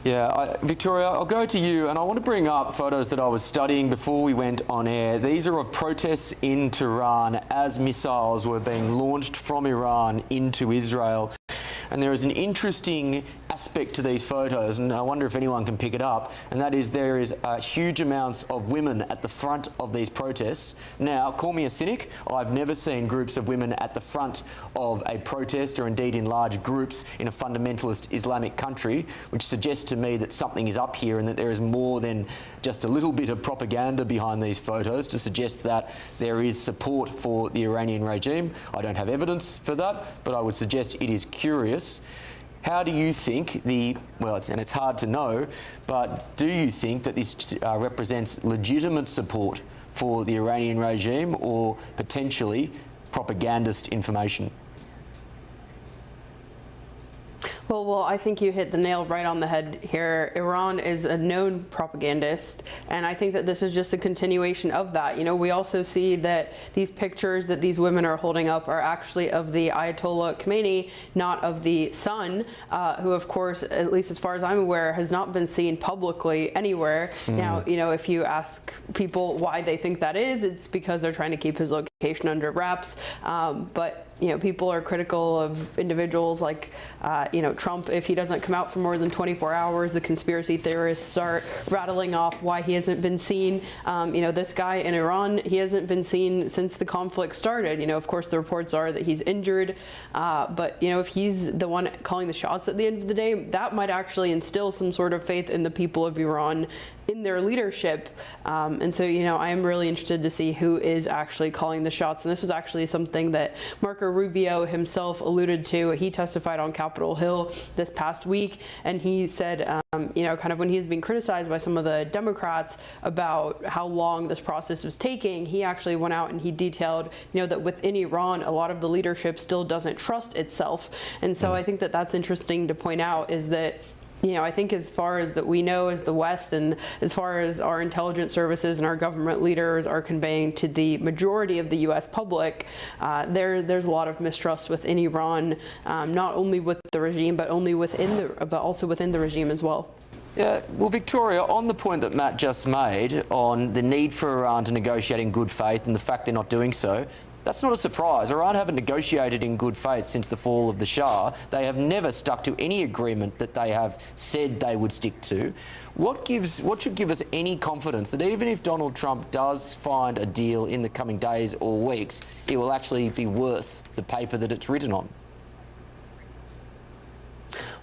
Yeah, Victoria, I'll go to you, and I want to bring up photos that I was studying before we went on air. These are of protests in Tehran as missiles were being launched from Iran into Israel. And there is an interesting aspect to these photos, and I wonder if anyone can pick it up, and that is there is huge amounts of women at the front of these protests. Now, call me a cynic, I've never seen groups of women at the front of a protest, or indeed in large groups in a fundamentalist Islamic country, which suggests to me that something is up here and that there is more than just a little bit of propaganda behind these photos to suggest that there is support for the Iranian regime. I don't have evidence for that, but I would suggest it is curious. How do you think and it's hard to know, but do you think that this represents legitimate support for the Iranian regime or potentially propagandist information? Well, I think you hit the nail right on the head here. Iran is a known propagandist, and I think that this is just a continuation of that. You know, we also see that these pictures that these women are holding up are actually of the Ayatollah Khomeini, not of the son, who, of course, at least as far as I'm aware, has not been seen publicly anywhere. Now, you know, if you ask people why they think that is, it's because they're trying to keep his location under wraps. But you know, people are critical of individuals like, you know, Trump. If he doesn't come out for more than 24 hours, the conspiracy theorists start rattling off why he hasn't been seen. You know, this guy in Iran, he hasn't been seen since the conflict started. You know, of course, the reports are that he's injured. But, you know, if he's the one calling the shots at the end of the day, that might actually instill some sort of faith in the people of Iran, in their leadership. And so, you know, I am really interested to see who is actually calling the shots. And this was actually something that Marco Rubio himself alluded to. He testified on Capitol Hill this past week, and he said, you know, kind of when he was being criticized by some of the Democrats about how long this process was taking, he actually went out and he detailed, you know, that within Iran, a lot of the leadership still doesn't trust itself. And so I think that that's interesting to point out, is that, you know, I think as far as that we know as the West, and as far as our intelligence services and our government leaders are conveying to the majority of the U.S. public, there's a lot of mistrust within Iran, not only with the regime, but also within the regime as well. Yeah, well, Victoria, on the point that Matt just made on the need for Iran to negotiate in good faith and the fact they're not doing so, that's not a surprise. Iran haven't negotiated in good faith since the fall of the Shah. They have never stuck to any agreement that they have said they would stick to. What should give us any confidence that even if Donald Trump does find a deal in the coming days or weeks, it will actually be worth the paper that it's written on?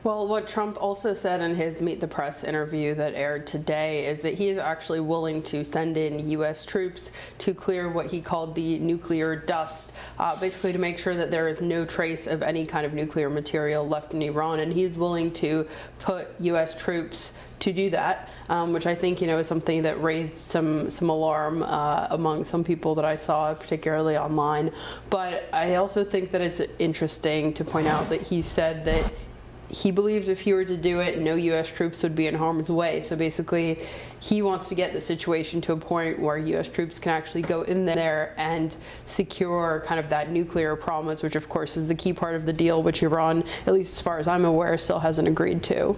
Well, what Trump also said in his Meet the Press interview that aired today is that he is actually willing to send in U.S. troops to clear what he called the nuclear dust, basically to make sure that there is no trace of any kind of nuclear material left in Iran. And he's willing to put U.S. troops to do that, which I think, you know, is something that raised some alarm among some people that I saw, particularly online. But I also think that it's interesting to point out that he said that he believes if he were to do it, no U.S. troops would be in harm's way. So basically, he wants to get the situation to a point where U.S. troops can actually go in there and secure kind of that nuclear promise, which of course is the key part of the deal, which Iran, at least as far as I'm aware, still hasn't agreed to.